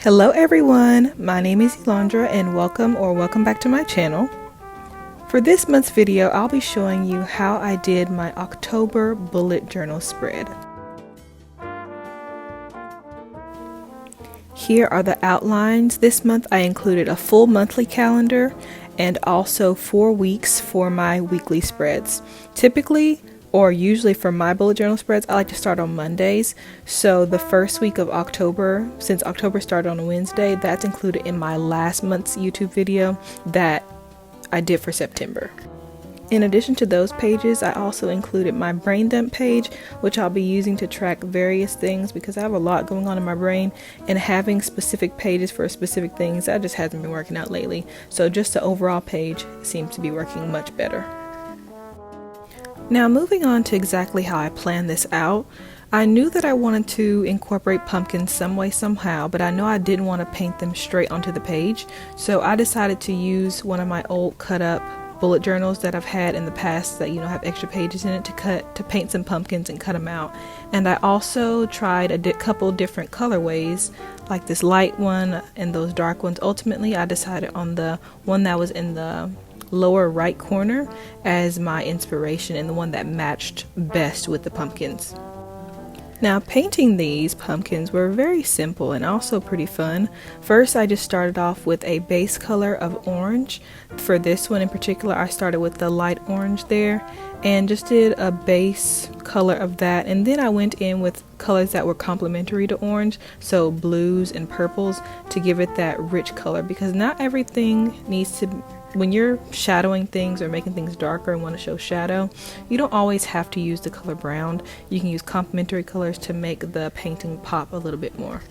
Hello everyone, my name is Elandra and welcome back to my channel. For this month's video, I'll be showing you how I did my October bullet journal spread. Here are the outlines. This month I included a full monthly calendar and also 4 weeks for my weekly spreads. Typically, or usually for my bullet journal spreads, I like to start on Mondays. So the first week of October, since October started on a Wednesday, that's included in my last month's YouTube video that I did for September. In addition to those pages, I also included my brain dump page, which I'll be using to track various things because I have a lot going on in my brain, and having specific pages for specific things, that just hasn't been working out lately. So just the overall page seems to be working much better. Now moving on to exactly how I planned this out, I knew that I wanted to incorporate pumpkins some way somehow, but I know I didn't want to paint them straight onto the page, so I decided to use one of my old cut up bullet journals that I've had in the past that have extra pages in it to paint some pumpkins and cut them out. And I also tried a couple different colorways, like this light one and those dark ones. Ultimately I decided on the one that was in the lower right corner as my inspiration and the one that matched best with the pumpkins. Now painting these pumpkins were very simple and also pretty fun. First I just started off with a base color of orange. For this one in particular I started with the light orange there and just did a base color of that, and then I went in with colors that were complementary to orange, so blues and purples, to give it that rich color, because not everything needs to, when you're shadowing things or making things darker and want to show shadow, you don't always have to use the color brown. You can use complementary colors to make the painting pop a little bit more.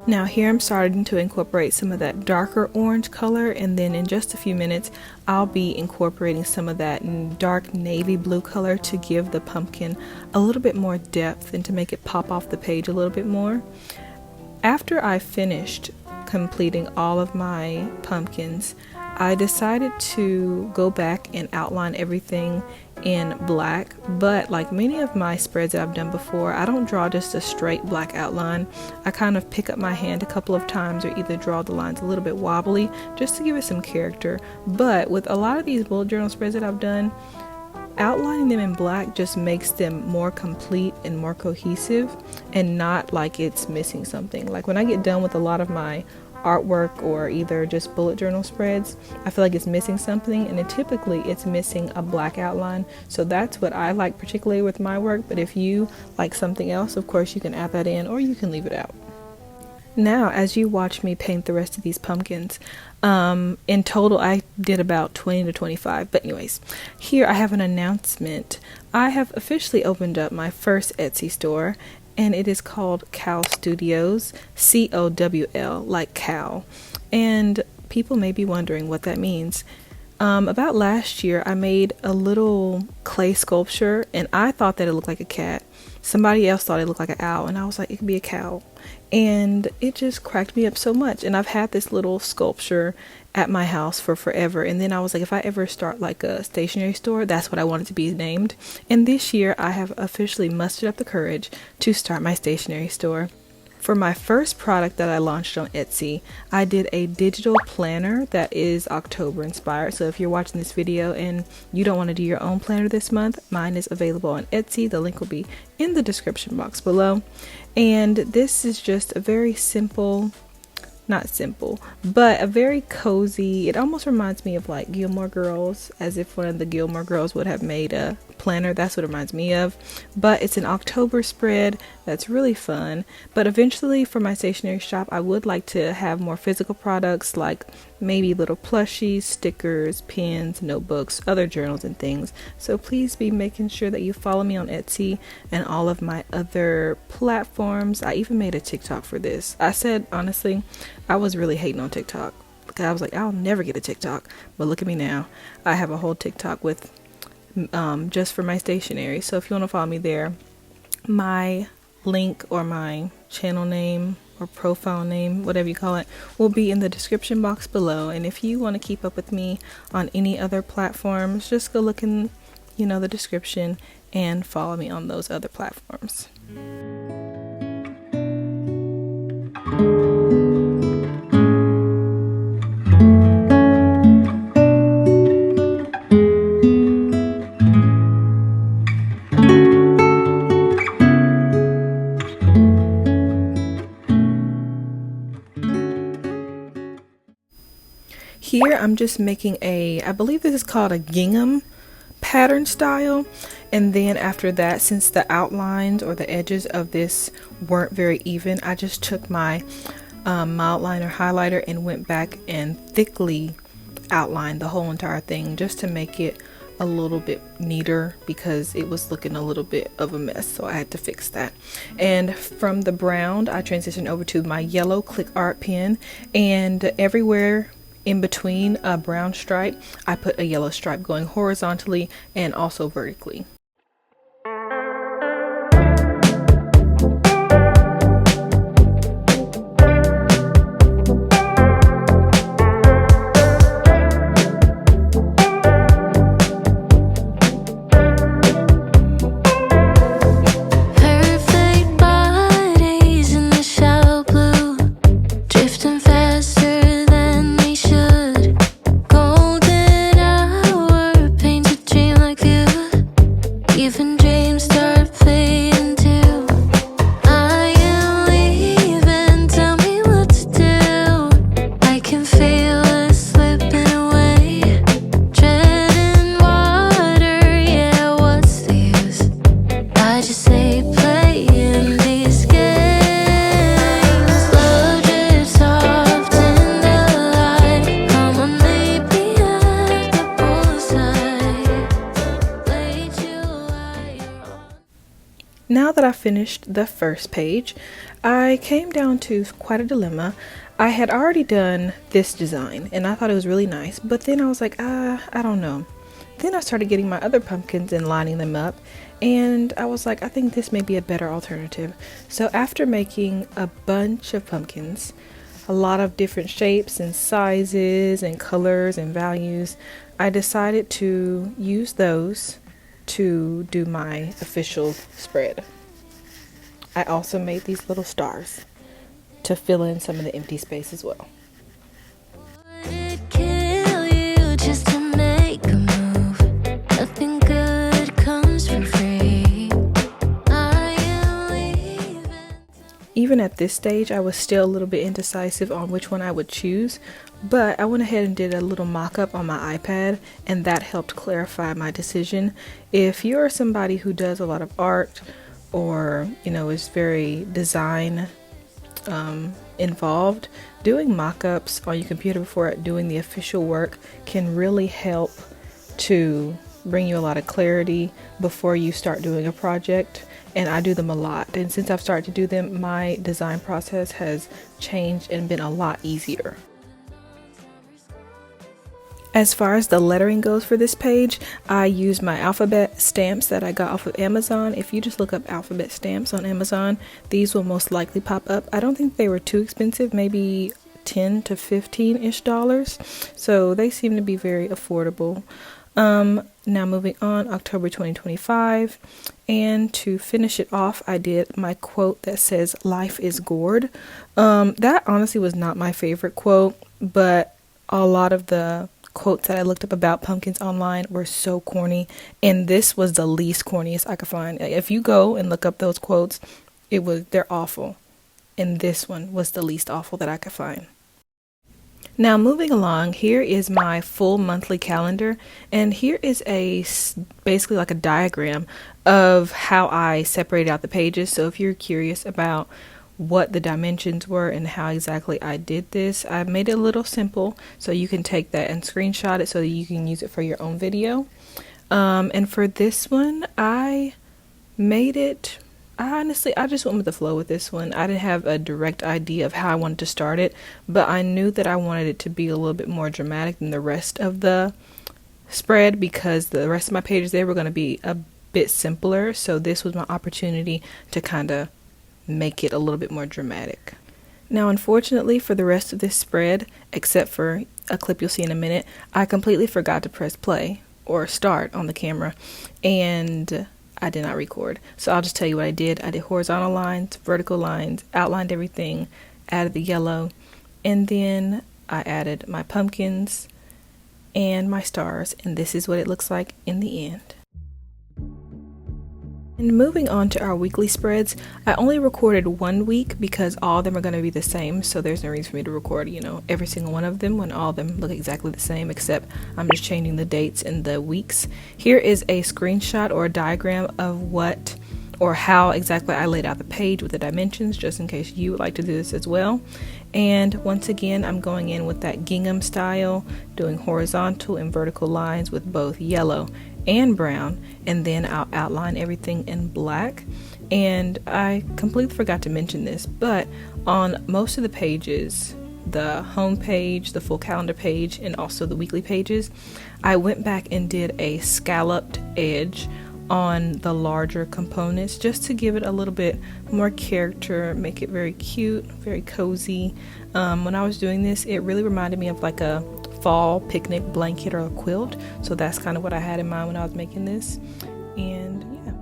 Now here I'm starting to incorporate some of that darker orange color, and then in just a few minutes I'll be incorporating some of that dark navy blue color to give the pumpkin a little bit more depth and to make it pop off the page a little bit more. After I finished completing all of my pumpkins, I decided to go back and outline everything in black, but like many of my spreads that I've done before, I don't draw just a straight black outline. I kind of pick up my hand a couple of times or either draw the lines a little bit wobbly just to give it some character. But with a lot of these bullet journal spreads that I've done, outlining them in black just makes them more complete and more cohesive and not like it's missing something. Like when I get done with a lot of my artwork or either just bullet journal spreads, I feel like it's missing something, and then typically it's missing a black outline. So that's what I like particularly with my work, but if you like something else, of course you can add that in or you can leave it out. Now as you watch me paint the rest of these pumpkins, in total I did about 20 to 25, but anyways, here I have an announcement. I have officially opened up my first Etsy store, and it is called Cowl Studios, C-O-W-L, like cow. And people may be wondering what that means. About last year, I made a little clay sculpture, and I thought that it looked like a cat. Somebody else thought it looked like an owl, and I was like, it could be a cow. And it just cracked me up so much. And I've had this little sculpture at my house for forever, and then I was like, if I ever start like a stationery store, that's what I want it to be named. And this year I have officially mustered up the courage to start my stationery store. For my first product that I launched on Etsy, I did a digital planner that is October inspired. So if you're watching this video and you don't want to do your own planner this month, mine is available on Etsy. The link will be in the description box below. And this is just a very simple, not simple, but a very cozy, it almost reminds me of like Gilmore Girls, as if one of the Gilmore Girls would have made a planner. That's what it reminds me of. But it's an October spread that's really fun. But eventually for my stationery shop, I would like to have more physical products, like maybe little plushies, stickers, pens, notebooks, other journals and things. So please be making sure that you follow me on Etsy and all of my other platforms. I even made a TikTok for this. I said, honestly, I was really hating on TikTok because I was like, I'll never get a TikTok. But look at me now. I have a whole TikTok with just for my stationery. So if you want to follow me there, my link or my channel name or profile name, whatever you call it, will be in the description box below. And if you want to keep up with me on any other platforms, just go look in, the description and follow me on those other platforms. Here I'm just making I believe this is called a gingham pattern style, and then after that, since the outlines or the edges of this weren't very even, I just took my mild liner highlighter and went back and thickly outlined the whole entire thing just to make it a little bit neater because it was looking a little bit of a mess, so I had to fix that. And from the brown I transitioned over to my yellow click art pen, and everywhere in between a brown stripe I put a yellow stripe going horizontally and also vertically. Now that I finished the first page, I came down to quite a dilemma. I had already done this design and I thought it was really nice, but then I was like, I don't know. Then I started getting my other pumpkins and lining them up, and I was like, I think this may be a better alternative. So after making a bunch of pumpkins, a lot of different shapes and sizes and colors and values, I decided to use those to do my official spread. I also made these little stars to fill in some of the empty space as well. Even at this stage, I was still a little bit indecisive on which one I would choose, but I went ahead and did a little mock-up on my iPad, and that helped clarify my decision. If you're somebody who does a lot of art or, is very design involved, doing mock-ups on your computer before doing the official work can really help to bring you a lot of clarity before you start doing a project. And I do them a lot, and since I've started to do them, my design process has changed and been a lot easier. As far as the lettering goes for this page, I use my alphabet stamps that I got off of Amazon. If you just look up alphabet stamps on Amazon, these will most likely pop up. I don't think they were too expensive, maybe $10 to $15-ish, so they seem to be very affordable. Now moving on, October 2025, and to finish it off, I did my quote that says "Life is gourd." That honestly was not my favorite quote, but a lot of the quotes that I looked up about pumpkins online were so corny, and this was the least corniest I could find. If you go and look up those quotes, they're awful, and this one was the least awful that I could find. Now moving along, here is my full monthly calendar, and here is basically like a diagram of how I separated out the pages. So if you're curious about what the dimensions were and how exactly I did this, I made it a little simple so you can take that and screenshot it so that you can use it for your own video. And for this one, I just went with the flow with this one. I didn't have a direct idea of how I wanted to start it, but I knew that I wanted it to be a little bit more dramatic than the rest of the spread because the rest of my pages, they were going to be a bit simpler. So this was my opportunity to kind of make it a little bit more dramatic. Now, unfortunately, for the rest of this spread, except for a clip you'll see in a minute, I completely forgot to press play or start on the camera, and I did not record. So I'll just tell you what I did. I did horizontal lines, vertical lines, outlined everything, added the yellow, and then I added my pumpkins and my stars, and this is what it looks like in the end. And moving on to our weekly spreads, I only recorded 1 week because all of them are going to be the same, so there's no reason for me to record, every single one of them when all of them look exactly the same, except I'm just changing the dates and the weeks. Here is a screenshot or a diagram of what or how exactly I laid out the page with the dimensions, just in case you would like to do this as well. And once again, I'm going in with that gingham style, doing horizontal and vertical lines with both yellow and brown, and then I'll outline everything in black. And I completely forgot to mention this, but on most of the pages, the home page, the full calendar page, and also the weekly pages, I went back and did a scalloped edge on the larger components just to give it a little bit more character, make it very cute, very cozy. When I was doing this, it really reminded me of like a fall picnic blanket or a quilt, so that's kind of what I had in mind when I was making this. And yeah.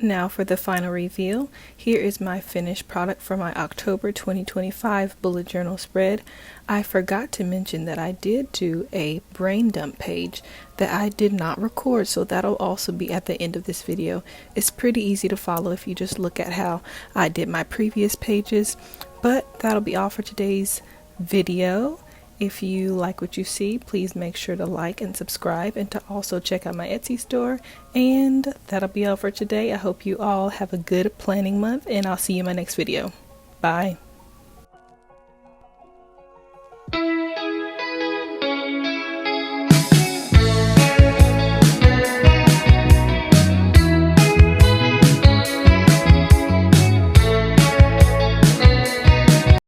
Now for the final reveal. Here is my finished product for my October 2025 bullet journal spread. I forgot to mention that I did do a brain dump page that I did not record, so that'll also be at the end of this video. It's pretty easy to follow if you just look at how I did my previous pages, but that'll be all for today's video. If you like what you see, please make sure to like and subscribe, and to also check out my Etsy store. And that'll be all for today. I hope you all have a good planning month, and I'll see you in my next video. Bye.